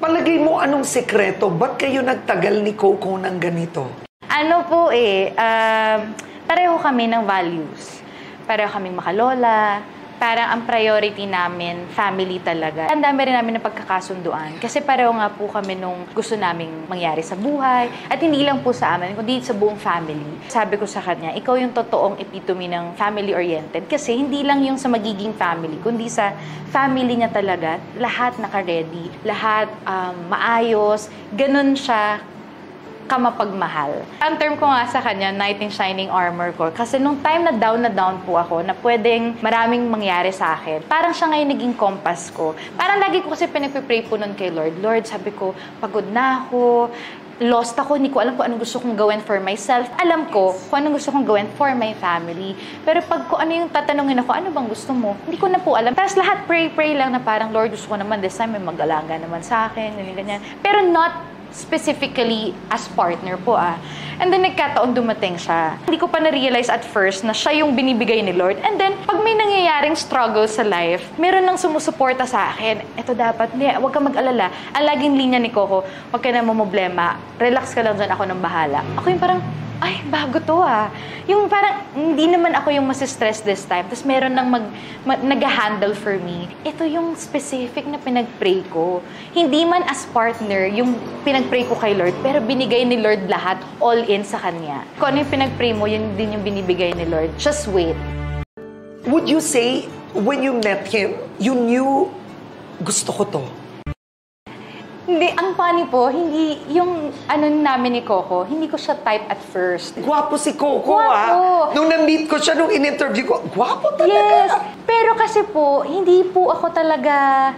Palagay mo anong sekreto? Ba't kayo nagtagal ni Coco ng ganito? Ano po pareho kami ng values. Pareho kaming makalola. Parang ang priority namin, family talaga. Ang dami rin namin ng pagkakasunduan. Kasi pareho nga po kami nung gusto naming mangyari sa buhay. At hindi lang po sa amin, kundi sa buong family. Sabi ko sa kanya, ikaw yung totoong epitome ng family-oriented. Kasi hindi lang yung sa magiging family, kundi sa family niya talaga, lahat naka-ready, lahat maayos. Ganun siya kamapagmahal. Ang term ko nga sa kanya, knight in shining armor ko. Kasi nung time na down po ako, na pwedeng maraming mangyari sa akin, parang siya ngayon naging compass ko. Parang lagi ko kasi pinagpipray po nun kay Lord. Lord, sabi ko, pagod na ako, lost ako, hindi ko alam kung anong gusto kong gawin for myself. Alam ko kung anong gusto kong gawin for my family. Pero pag kung ano yung tatanungin ako, ano bang gusto mo? Hindi ko na po alam. Tapos lahat pray lang na parang, Lord, gusto ko naman this time may mag-alaga naman sa akin, ganyan. Pero not specifically as partner po And then nagkataon dumating siya. Hindi ko pa na-realize at first na siya yung binibigay ni Lord. And then, pag may nangyayaring struggle sa life, meron nang sumusuporta sa akin. Ito dapat, huwag ka mag-alala. Ang laging linya ni Coco, huwag ka na mamblema. Relax ka lang dyan, ako nang bahala. Ako yung parang, ay, bago to Yung parang, hindi naman ako yung masistress this time. Tapos meron nang nag-handle for me. Ito yung specific na pinag-pray ko. Hindi man as partner yung pinag-pray ko kay Lord, pero binigay ni Lord lahat, all in sa Kanya. Kung ano yung pinag-pray mo, yun din yung binibigay ni Lord. Just wait. Would you say, when you met him, you knew, gusto ko to? Hindi, ang funny po, hindi, yung ano namin ni Coco, hindi ko siya type at first. Gwapo si Coco, Gwapo. Nung na-meet ko siya, nung in-interview ko, gwapo talaga. Yes, pero kasi po, hindi po ako talaga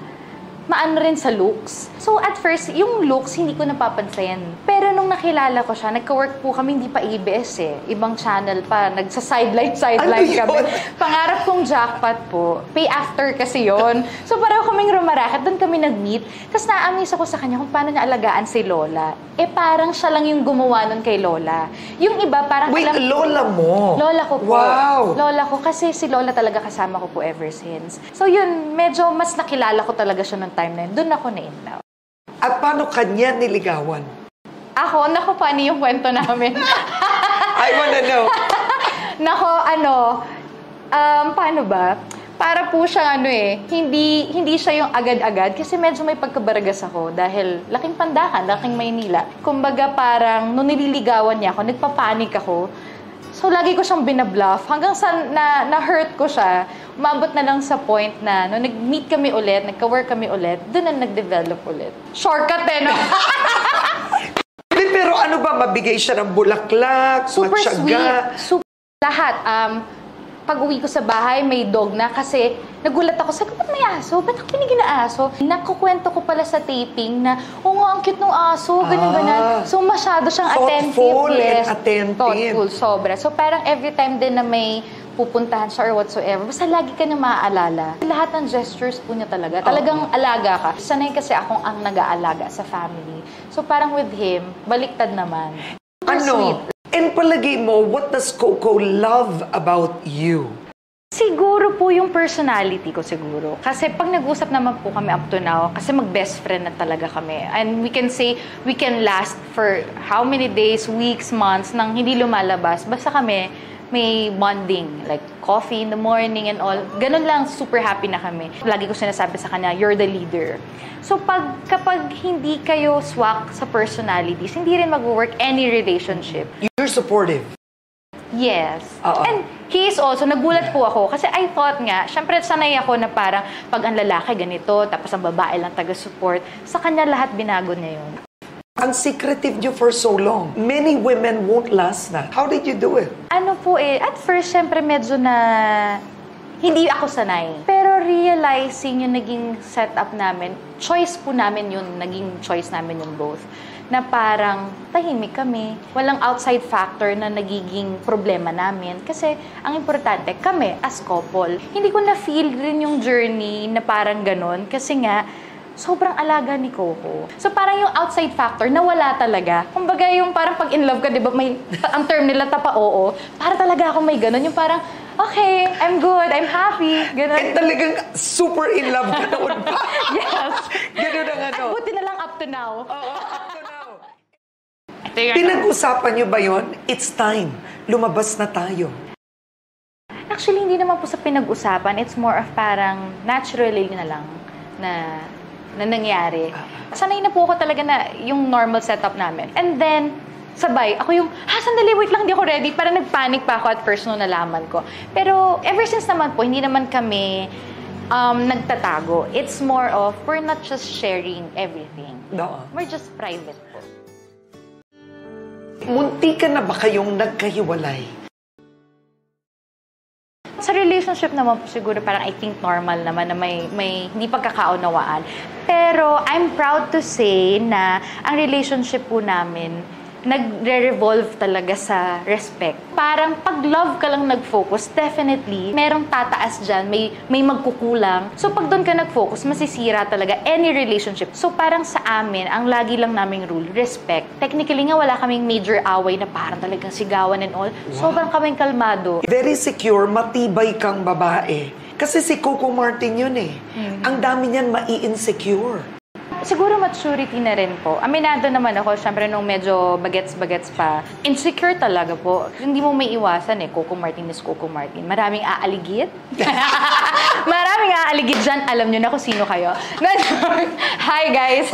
maano rin sa looks. So at first, yung looks, hindi ko napapansin. Pero nung nakilala ko siya, nagka-work po kami, hindi pa ABS Ibang channel pa, nagsa-sideline kami. Pangarap kong jackpot po. Pay after kasi yon. So pareho kaming rumaraket, doon kami nag-meet. Tapos na-amaze ako sa kanya kung paano niya alagaan si Lola. Parang siya lang yung gumawa nun kay Lola. Yung iba, parang... Wait, Lola mo? Lola ko po. Wow! Lola ko, kasi si Lola talaga kasama ko po ever since. So yun, medyo mas nakilala ko talaga siya nung time na yun. Doon ako na-in-love. At paano kanya niligawan? Ako, paano yung kwento namin? I wanna know. Paano ba? Para po siya hindi siya yung agad-agad kasi medyo may pagkabaragas ako dahil laking Pandakan, laking Maynila. Kumbaga parang nung nililigawan niya ako, nagpapanik ako. So lagi ko siyang binabluff hanggang sa na-hurt ko siya. Umabot na lang sa point na nung nag-meet kami ulit, nagka-work kami ulit, doon na nag-develop ulit. Shortcut no? Pero ano ba, mabigay siya ng bulaklak, super matyaga? Sweet. Super lahat. Pag-uwi ko sa bahay, may dog na kasi nagulat ako. Sabi ko, ba't may aso? Ba't ako pinigin na aso? Nakukwento ko pala sa taping na, nga, ang cute ng aso, ganyan. So, masyado siyang attentive. Thoughtful and attentive. Thoughtful, sobra. So, parang every time din na may pupuntahan siya or whatsoever, basta lagi ka niyang maaalala. Lahat ng gestures po niya talaga. Talagang alaga ka. Sanay kasi akong ang nag-aalaga sa family. So, parang with him, baliktad naman. Sweet. And palagay mo, what does Coco love about you? Siguro po yung personality ko siguro. Kasi pag nag-usap naman po kami up to now, kasi mag-best friend na talaga kami. And we can say, we can last for how many days, weeks, months, nang hindi lumalabas. Basta kami, may bonding, like coffee in the morning and all. Ganun lang, super happy na kami. Lagi ko sinasabi sa kanya, you're the leader. So kapag hindi kayo swak sa personalities, hindi rin mag-work any relationship. You're supportive. Yes. And he is also, nagulat po ako, kasi I thought nga, syempre sanay ako na parang pag ang lalaki ganito, tapos ang babae lang taga-support, sa kanya lahat binago niya yun. Ang secretive niyo for so long. Many women won't last that. How did you do it? At first, syempre medyo na hindi ako sanay. Pero realizing yung naging setup namin, choice po namin yun, naging choice namin yung both. Na parang tahimik kami. Walang outside factor na nagiging problema namin. Kasi ang importante, kami as couple. Hindi ko na-feel rin yung journey na parang ganon. Kasi nga, sobrang alaga ni Coco. So parang yung outside factor nawala talaga. Kumbaga yung parang pag in love ka, di ba, may ang term nila tapa-oo. Para talaga ako may ganun. Yung parang, okay, I'm good, I'm happy. Ganun. And talagang super in love ka noon pa. Yes. Ganun ang ano. Buti na lang up up to now. Oo, up to now. Ito yung Pinag-usapan niyo ba yon? It's time. Lumabas na tayo. Actually, hindi naman po sa pinag-usapan. It's more of parang naturally na lang na nangyari. Sanay na po ako talaga na yung normal setup namin. And then, sabay, ako yung, sandali, wait lang, hindi ako ready. Parang nagpanic pa ako at first nung nalaman ko. Pero ever since naman po, hindi naman kami nagtatago. It's more of, we're not just sharing everything. No. We're just private po. Munti ka na ba kayong nagkahiwalay? Sa relationship naman po siguro parang I think normal naman na may hindi pagkakaunawaan. Pero I'm proud to say na ang relationship po namin nagre-revolve talaga sa respect. Parang pag love ka lang nag-focus, definitely, merong tataas dyan, may magkukulang. So pag doon ka nag-focus, masisira talaga any relationship. So parang sa amin, ang lagi lang naming rule, respect. Technically nga, wala kaming major away na parang talagang sigawan and all. Wow. Sobrang kaming kalmado. Very secure, matibay kang babae. Kasi si Coco Martin yun eh. Ang dami niyan mai-insecure. Siguro maturity na rin po. Aminado naman ako, syempre nung medyo bagets-bagets pa. Insecure talaga po. Hindi mo may iwasan eh. Coco Martin is Coco Martin. Maraming aaligid. Maraming aaligid dyan. Alam nyo na kung sino kayo. Hi guys!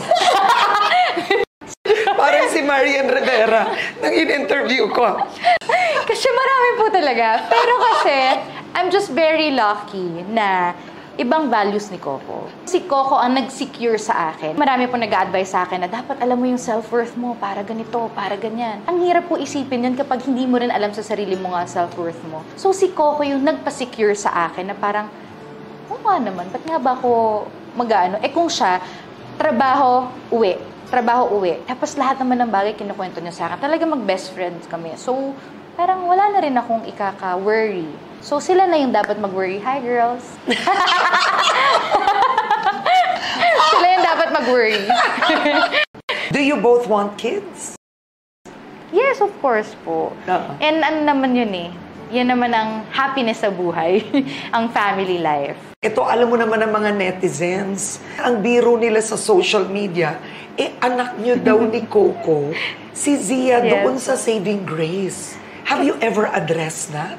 Parang si Marian Rivera nang in-interview ko. Kasi marami po talaga. Pero kasi, I'm just very lucky na ibang values ni Coco. Si Coco ang nag-secure sa akin. Marami po nag-a-advise sa akin na dapat alam mo yung self-worth mo, para ganito, para ganyan. Ang hirap po isipin yun kapag hindi mo rin alam sa sarili mo nga self-worth mo. So si Coco yung nagpa-secure sa akin na parang, oo nga naman, ba't nga ba ako mag-ano? Eh kung siya, trabaho, uwi. Trabaho, uwi. Tapos lahat naman ng bagay kinukwento niya sa akin. Talaga mag-best friends kami. So parang wala na rin akong ikaka-worry. So, sila na yung dapat mag-worry. Hi, girls! Sila yung dapat mag-worry. Do you both want kids? Yes, of course po. And ano naman yun eh. Yan naman ang happiness sa buhay. Ang family life. Ito, alam mo naman ng mga netizens, ang biro nila sa social media, anak nyo daw ni Coco, si Zia doon sa Saving Grace. Have you ever addressed that?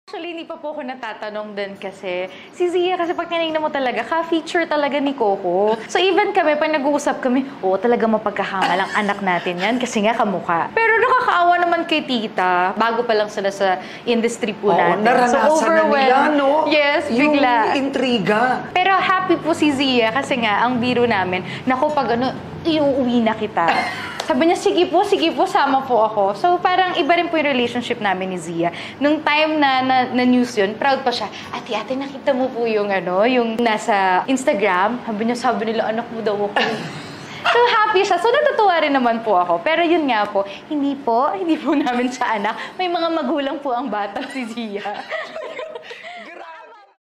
Actually, hindi pa po ako natatanong din kasi si Zia, kasi pag tinignan mo talaga, ka-feature talaga ni Coco. So even kami, pag nag-uusap kami, talaga mapagkahamal ang anak natin yan kasi nga kamukha. Pero nakakaawa naman kay tita. Bago pa lang sila sa industry po natin. Naranasan na nila, no? Yes, yung bigla. Intriga. Pero happy po si Zia kasi nga, ang biro namin, naku, pag iuwi na kita. Sabi niya, sige po, sama po ako. So, parang iba rin po yung relationship namin ni Zia. Nung time na news yun, proud pa siya. Ate, nakita mo po yung yung nasa Instagram. Sabi nila, anak mo daw ako. So, happy siya. So, natutuwa rin naman po ako. Pero yun nga po, hindi po namin siya anak. May mga magulang po ang bata si Zia.